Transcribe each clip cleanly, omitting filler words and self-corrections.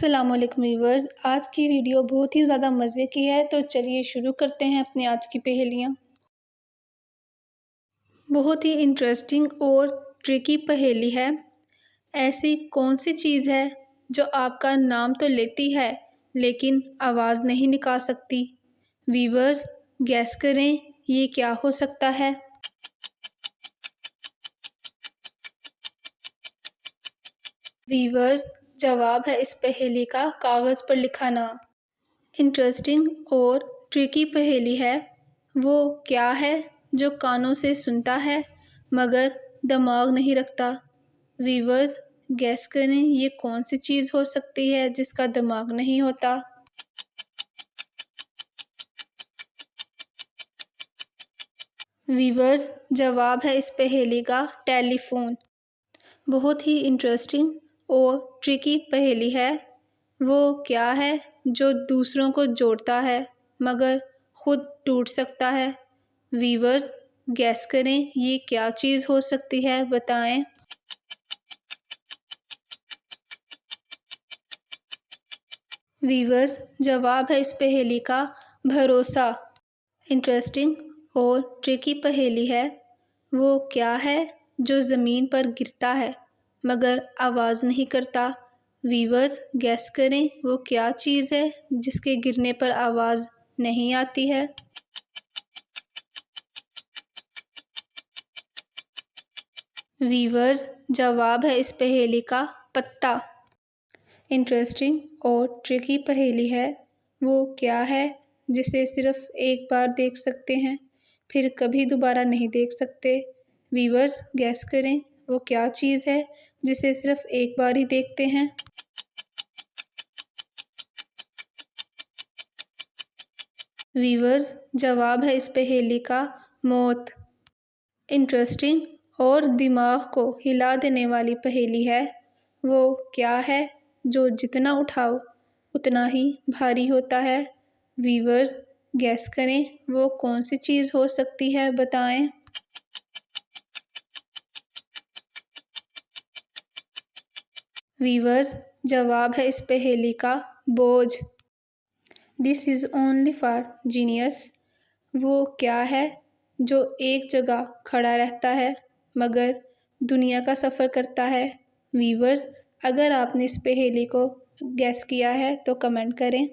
अस्सलामुअलैकुम व्यूअर्स, आज की वीडियो बहुत ही ज़्यादा मज़े की है। तो चलिए शुरू करते हैं अपनी आज की पहेलियाँ। बहुत ही इंटरेस्टिंग और ट्रिकी पहेली है। ऐसी कौन सी चीज़ है जो आपका नाम तो लेती है लेकिन आवाज़ नहीं निकाल सकती? व्यूअर्स, गैस करें ये क्या हो सकता है। व्यूअर्स, जवाब है इस पहेली का कागज़ पर लिखा नाम। इंटरेस्टिंग और ट्रिकी पहेली है। वो क्या है जो कानों से सुनता है मगर दिमाग नहीं रखता? व्यूअर्स, गैस करें ये कौन सी चीज़ हो सकती है जिसका दिमाग नहीं होता। व्यूअर्स, जवाब है इस पहेली का टेलीफोन। बहुत ही इंटरेस्टिंग और ट्रिकी पहेली है। वो क्या है जो दूसरों को जोड़ता है मगर खुद टूट सकता है? व्यूअर्स, गैस करें ये क्या चीज़ हो सकती है, बताएं। व्यूअर्स, जवाब है इस पहेली का भरोसा। इंटरेस्टिंग और ट्रिकी पहेली है। वो क्या है जो ज़मीन पर गिरता है मगर आवाज़ नहीं करता? व्यूअर्स, गैस करें वो क्या चीज़ है जिसके गिरने पर आवाज़ नहीं आती है। व्यूअर्स, जवाब है इस पहेली का पत्ता। इंटरेस्टिंग और ट्रिकी पहेली है। वो क्या है जिसे सिर्फ एक बार देख सकते हैं फिर कभी दोबारा नहीं देख सकते? व्यूअर्स, गैस करें वो क्या चीज़ है जिसे सिर्फ एक बार ही देखते हैं। व्यूअर्स, जवाब है इस पहेली का मौत। इंटरेस्टिंग और दिमाग को हिला देने वाली पहेली है। वो क्या है जो जितना उठाओ उतना ही भारी होता है? व्यूअर्स, गैस करें वो कौन सी चीज़ हो सकती है, बताएं। व्यूअर्स, जवाब है इस पहेली का बोझ। This is only for genius. वो क्या है जो एक जगह खड़ा रहता है मगर दुनिया का सफ़र करता है? व्यूअर्स, अगर आपने इस पहेली को गैस किया है तो कमेंट करें।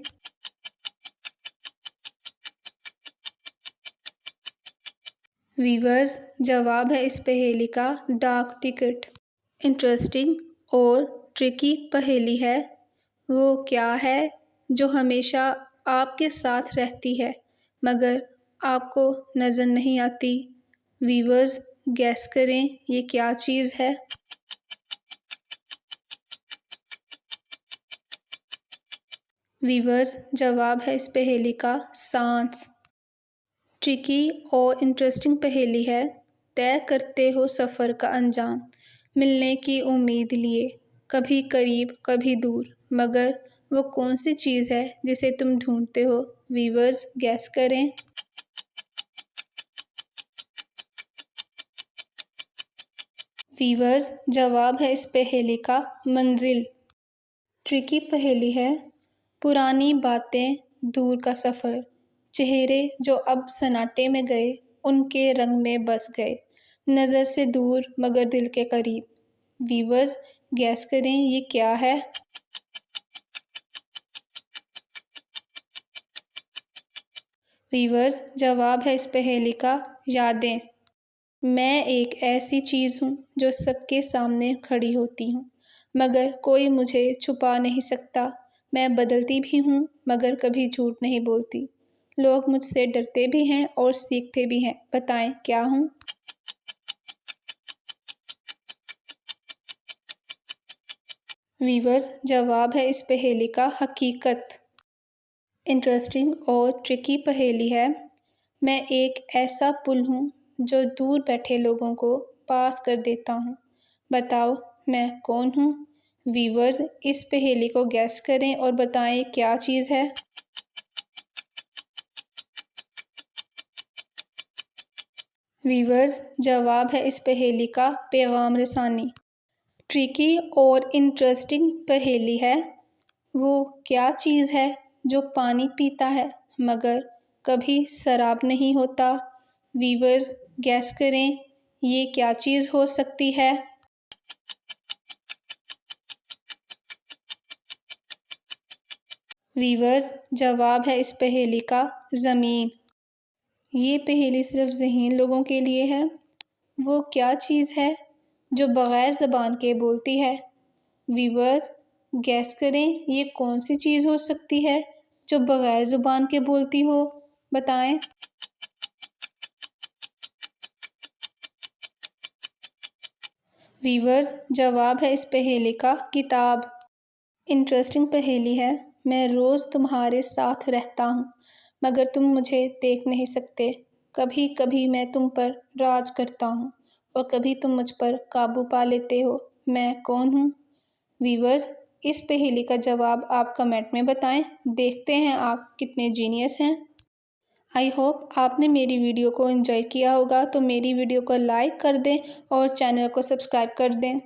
व्यूअर्स, जवाब है इस पहेली का डाक टिकट। इंटरेस्टिंग और ट्रिकी पहेली है। वो क्या है जो हमेशा आपके साथ रहती है मगर आपको नज़र नहीं आती? व्यूअर्स, गैस करें ये क्या चीज़ है। व्यूअर्स, जवाब है इस पहेली का सांस। ट्रिकी और इंटरेस्टिंग पहेली है। तय करते हो सफ़र का अंजाम, मिलने की उम्मीद लिए, कभी करीब कभी दूर, मगर वो कौन सी चीज़ है जिसे तुम ढूंढते हो? व्यूअर्स, गैस करें। व्यूअर्स, जवाब है इस पहेली का मंजिल। ट्रिकी पहेली है। पुरानी बातें, दूर का सफ़र, चेहरे जो अब सन्नाटे में गए, उनके रंग में बस गए, नज़र से दूर मगर दिल के करीब। व्यूअर्स, गैस करें ये क्या है। व्यूअर्स, जवाब है इस पहेली का यादें। मैं एक ऐसी चीज़ हूँ जो सबके सामने खड़ी होती हूँ मगर कोई मुझे छुपा नहीं सकता। मैं बदलती भी हूँ मगर कभी झूठ नहीं बोलती। लोग मुझसे डरते भी हैं और सीखते भी हैं, बताएं क्या हूँ। व्यूअर्स, जवाब है इस पहेली का हकीकत। इंटरेस्टिंग और ट्रिकी पहेली है। मैं एक ऐसा पुल हूँ जो दूर बैठे लोगों को पास कर देता हूँ, बताओ मैं कौन हूँ। व्यूअर्स, इस पहेली को गैस करें और बताएं क्या चीज़ है। व्यूअर्स, जवाब है इस पहेली का पैगाम रसानी। ट्रिकी और इंटरेस्टिंग पहेली है। वो क्या चीज़ है जो पानी पीता है मगर कभी शराब नहीं होता? व्यूअर्स गैस करें, ये क्या चीज़ हो सकती है? व्यूअर्स जवाब है इस पहेली का ज़मीन। ये पहेली सिर्फ ज़हीन लोगों के लिए है। वो क्या चीज़ है जो बग़ैर ज़बान के बोलती है? व्यूअर्स गैस करें, ये कौन सी चीज़ हो सकती है जो बग़ैर ज़ुबान के बोलती हो? बताएं। व्यूअर्स जवाब है इस पहेली का किताब। इंटरेस्टिंग पहेली है। मैं रोज़ तुम्हारे साथ रहता हूँ मगर तुम मुझे देख नहीं सकते। कभी कभी मैं तुम पर राज करता हूँ और कभी तुम मुझ पर काबू पा लेते हो। मैं कौन हूँ? व्यूअर्स इस पहेली का जवाब आप कमेंट में बताएं। देखते हैं आप कितने जीनियस हैं। आई होप आपने मेरी वीडियो को एंजॉय किया होगा, तो मेरी वीडियो को लाइक कर दें और चैनल को सब्सक्राइब कर दें।